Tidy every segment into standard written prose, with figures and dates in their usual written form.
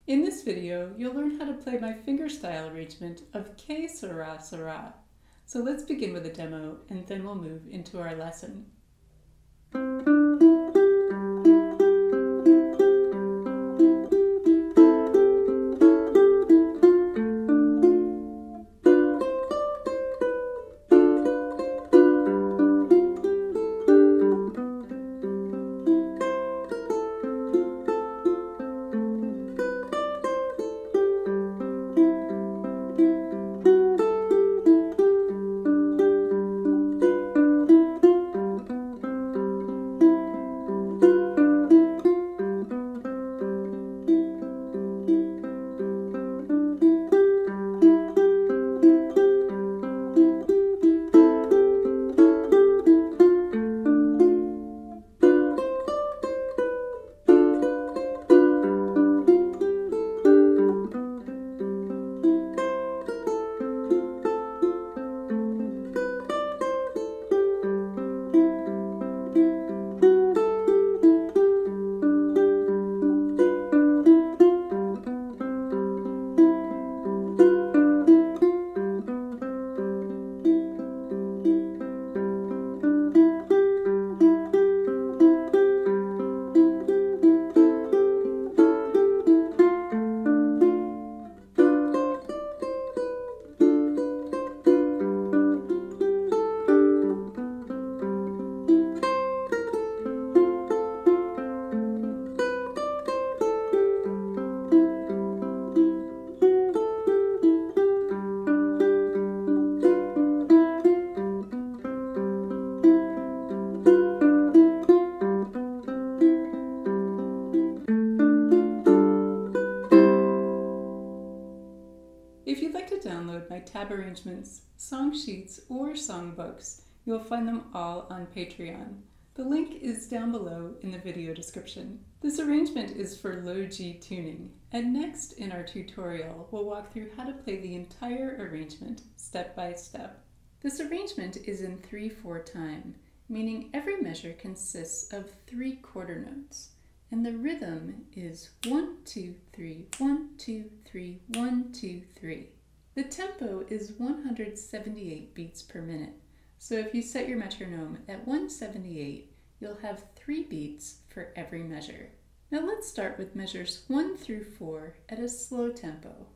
In this video, you'll learn how to play my fingerstyle arrangement of Que Sera Sera. So let's begin with a demo and then we'll move into our lesson. If you'd like to download my tab arrangements, song sheets, or songbooks, you'll find them all on Patreon. The link is down below in the video description. This arrangement is for low G tuning, and next in our tutorial, we'll walk through how to play the entire arrangement step by step. This arrangement is in 3/4 time, meaning every measure consists of 3 quarter notes. And the rhythm is 1, 2, 3, 1, 2, 3, 1, 2, 3. The tempo is 178 beats per minute. So if you set your metronome at 178, you'll have 3 beats for every measure. Now let's start with measures 1 through 4 at a slow tempo.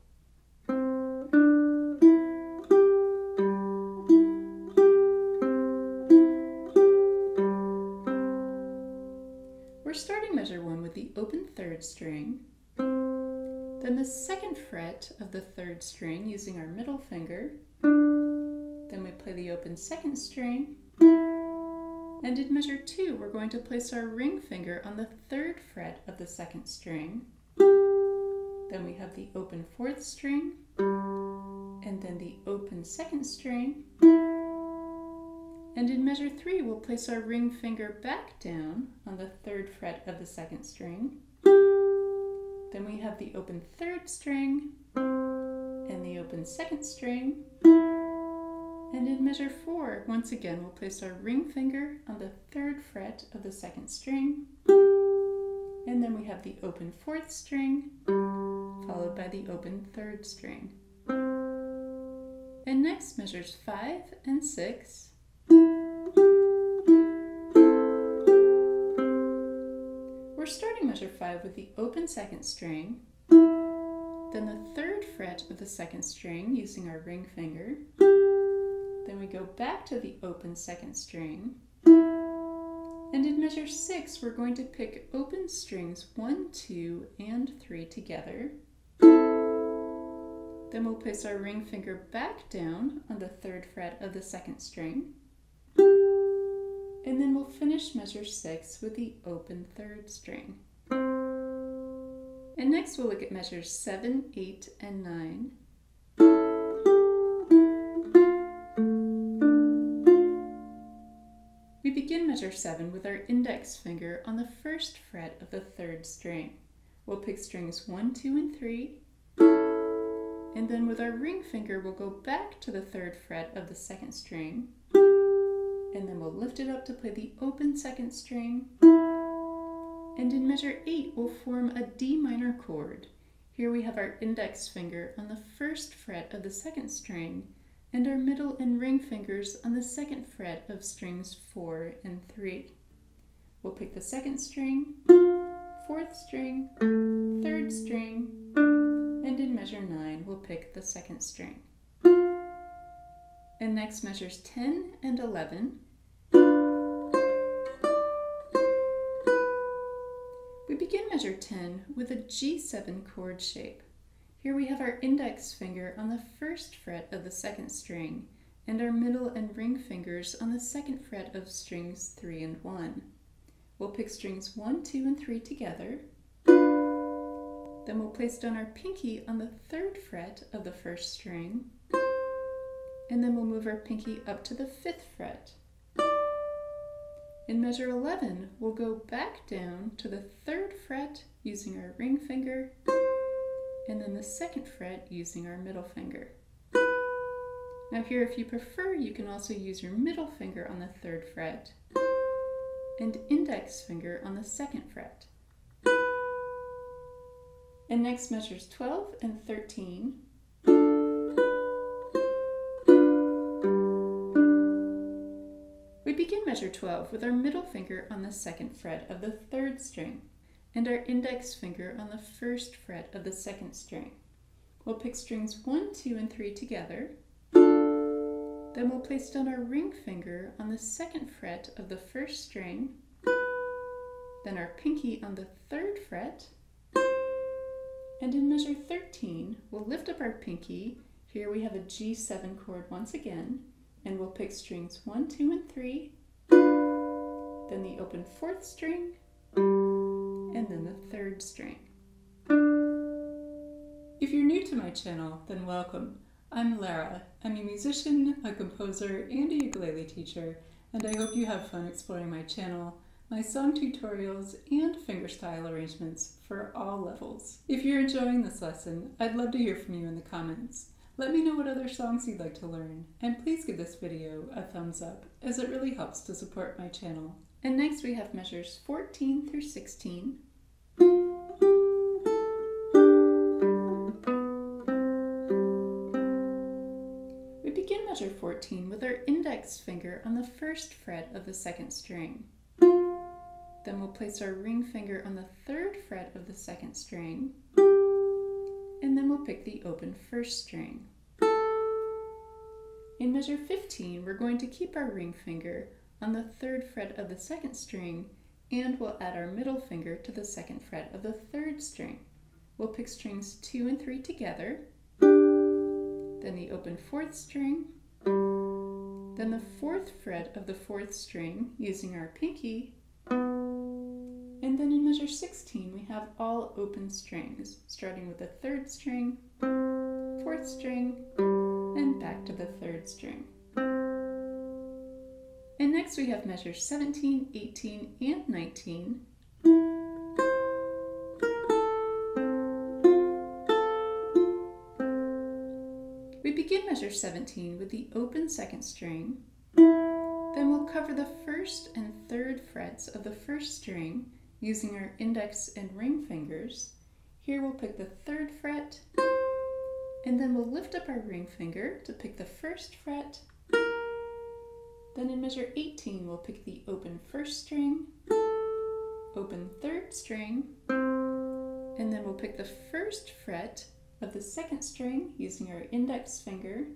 We're starting measure 1 with the open 3rd string, then the 2nd fret of the 3rd string using our middle finger, then we play the open 2nd string, and in measure 2 we're going to place our ring finger on the 3rd fret of the 2nd string, then we have the open 4th string, and then the open 2nd string, and in measure 3, we'll place our ring finger back down on the 3rd fret of the 2nd string. Then we have the open 3rd string and the open 2nd string. And in measure 4, once again, we'll place our ring finger on the 3rd fret of the 2nd string. And then we have the open 4th string, followed by the open 3rd string. And next, measures 5 and 6. We're starting measure 5 with the open 2nd string, then the 3rd fret of the 2nd string using our ring finger, then we go back to the open 2nd string, and in measure 6 we're going to pick open strings 1, 2, and 3 together. Then we'll place our ring finger back down on the 3rd fret of the 2nd string. And then we'll finish measure 6 with the open 3rd string. And next we'll look at measures 7, 8, and 9. We begin measure 7 with our index finger on the 1st fret of the 3rd string. We'll pick strings 1, 2, and 3. And then with our ring finger, we'll go back to the 3rd fret of the 2nd string. And then we'll lift it up to play the open 2nd string. And in measure 8, we'll form a D minor chord. Here we have our index finger on the first fret of the second string and our middle and ring fingers on the second fret of strings 4 and 3. We'll pick the second string, fourth string, third string, and in measure 9 we'll pick the second string. And next measures 10 and 11. We begin measure 10 with a G7 chord shape. Here we have our index finger on the first fret of the second string and our middle and ring fingers on the second fret of strings 3 and 1. We'll pick strings 1, 2, and 3 together. Then we'll place down our pinky on the third fret of the first string, and then we'll move our pinky up to the 5th fret. In measure 11, we'll go back down to the 3rd fret using our ring finger, and then the 2nd fret using our middle finger. Now here, if you prefer, you can also use your middle finger on the 3rd fret and index finger on the 2nd fret. And next measures 12 and 13. We begin measure 12 with our middle finger on the 2nd fret of the 3rd string and our index finger on the 1st fret of the 2nd string. We'll pick strings 1, 2, and 3 together. Then we'll place down our ring finger on the 2nd fret of the 1st string, then our pinky on the 3rd fret, and in measure 13, we'll lift up our pinky. Here we have a G7 chord once again, and we'll pick strings 1, 2, and 3, then the open 4th string, and then the 3rd string. If you're new to my channel, then welcome. I'm Lara. I'm a musician, a composer, and a ukulele teacher, and I hope you have fun exploring my channel, my song tutorials, and fingerstyle arrangements for all levels. If you're enjoying this lesson, I'd love to hear from you in the comments. Let me know what other songs you'd like to learn, and please give this video a thumbs up, as it really helps to support my channel. And next we have measures 14 through 16. We begin measure 14 with our index finger on the 1st fret of the 2nd string. Then we'll place our ring finger on the 3rd fret of the 2nd string, and then we'll pick the open 1st string. In measure 15, we're going to keep our ring finger on the 3rd fret of the 2nd string, and we'll add our middle finger to the 2nd fret of the 3rd string. We'll pick strings 2 and 3 together, then the open 4th string, then the 4th fret of the 4th string using our pinky, and then in measure 16 we have all open strings, starting with the 3rd string, 4th string, and back to the 3rd string. And next we have measures 17, 18, and 19. We begin measure 17 with the open 2nd string. Then we'll cover the 1st and 3rd frets of the 1st string using our index and ring fingers. Here we'll pick the 3rd fret, and then we'll lift up our ring finger to pick the 1st fret. Then in measure 18, we'll pick the open 1st string, open 3rd string, and then we'll pick the 1st fret of the 2nd string using our index finger.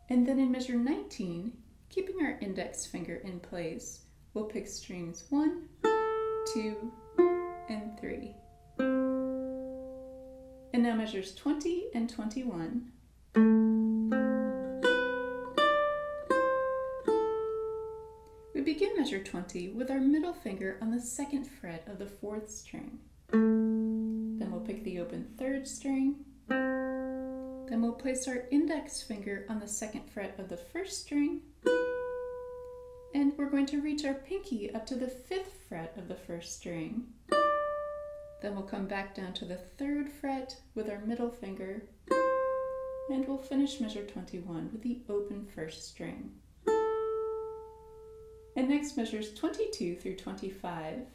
And then in measure 19, keeping our index finger in place, we'll pick strings 1, 2, and 3. And now measures 20 and 21. We begin measure 20 with our middle finger on the 2nd fret of the 4th string. Then we'll pick the open 3rd string. Then we'll place our index finger on the 2nd fret of the 1st string. And we're going to reach our pinky up to the 5th fret of the 1st string. Then we'll come back down to the 3rd fret with our middle finger, and we'll finish measure 21 with the open 1st string. And next measures 22 through 25.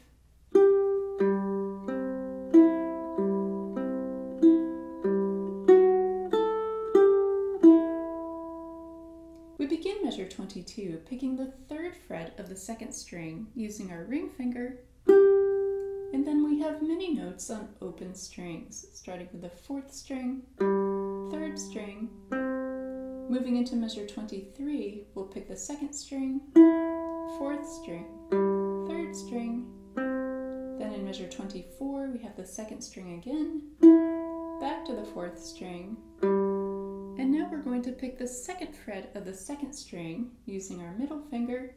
22, picking the 3rd fret of the 2nd string using our ring finger. And then we have many notes on open strings, starting with the 4th string, 3rd string. Moving into measure 23, we'll pick the 2nd string, 4th string, 3rd string. Then in measure 24, we have the 2nd string again, back to the 4th string. And now we're going to pick the 2nd fret of the 2nd string using our middle finger.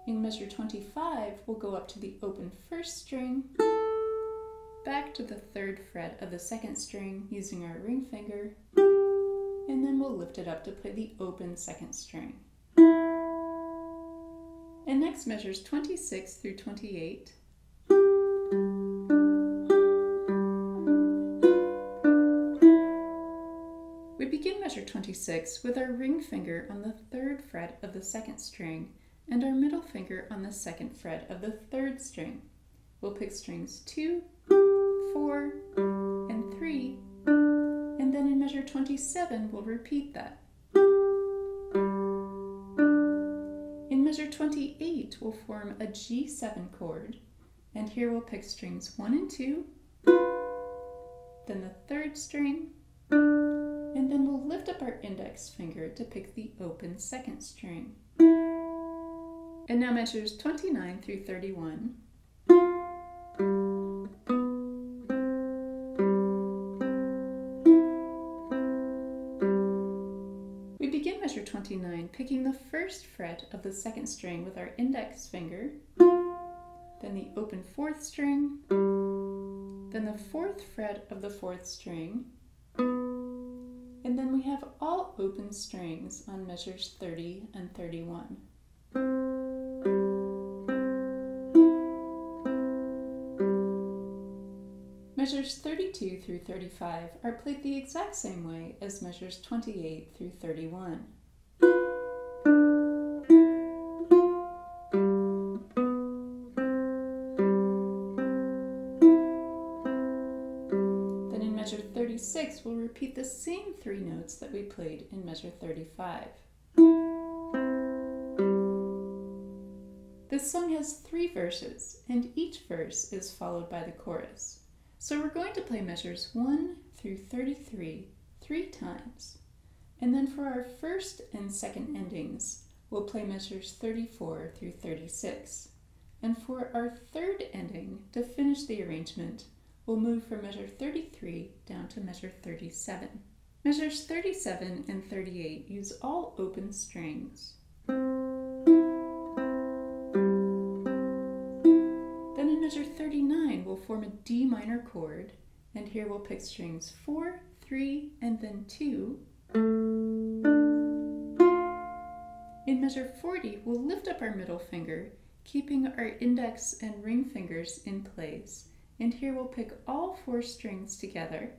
In measure 25, we'll go up to the open 1st string, back to the 3rd fret of the 2nd string using our ring finger, and then we'll lift it up to play the open 2nd string. And next measures 26 through 28. We begin measure 26 with our ring finger on the 3rd fret of the 2nd string and our middle finger on the 2nd fret of the 3rd string. We'll pick strings 2, 4, and 3, and then in measure 27 we'll repeat that. In measure 28 we'll form a G7 chord, and here we'll pick strings 1 and 2, then the 3rd string, and then we'll lift up our index finger to pick the open 2nd string. And now measures 29 through 31. We begin measure 29 picking the 1st fret of the 2nd string with our index finger, then the open 4th string, then the 4th fret of the 4th string, and then we have all open strings on measures 30 and 31. Measures 32 through 35 are played the exact same way as measures 28 through 31. Then in measure 36, we'll repeat the same 3 notes that we played in measure 35. This song has 3 verses, and each verse is followed by the chorus. So we're going to play measures 1 through 33 3 times. And then for our 1st and 2nd endings, we'll play measures 34 through 36. And for our 3rd ending, to finish the arrangement, we'll move from measure 33 down to measure 37. Measures 37 and 38 use all open strings. Then in measure 39, we'll form a D minor chord, and here we'll pick strings 4, 3, and then 2. In measure 40, we'll lift up our middle finger, keeping our index and ring fingers in place, and here we'll pick all 4 strings together.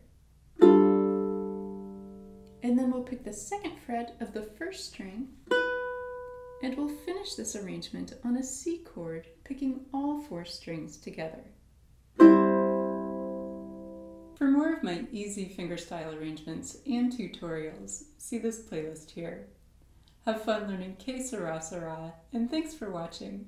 And then we'll pick the 2nd fret of the 1st string, and we'll finish this arrangement on a C chord, picking all 4 strings together. For more of my easy fingerstyle arrangements and tutorials, see this playlist here. Have fun learning Que Sera Sera, and thanks for watching.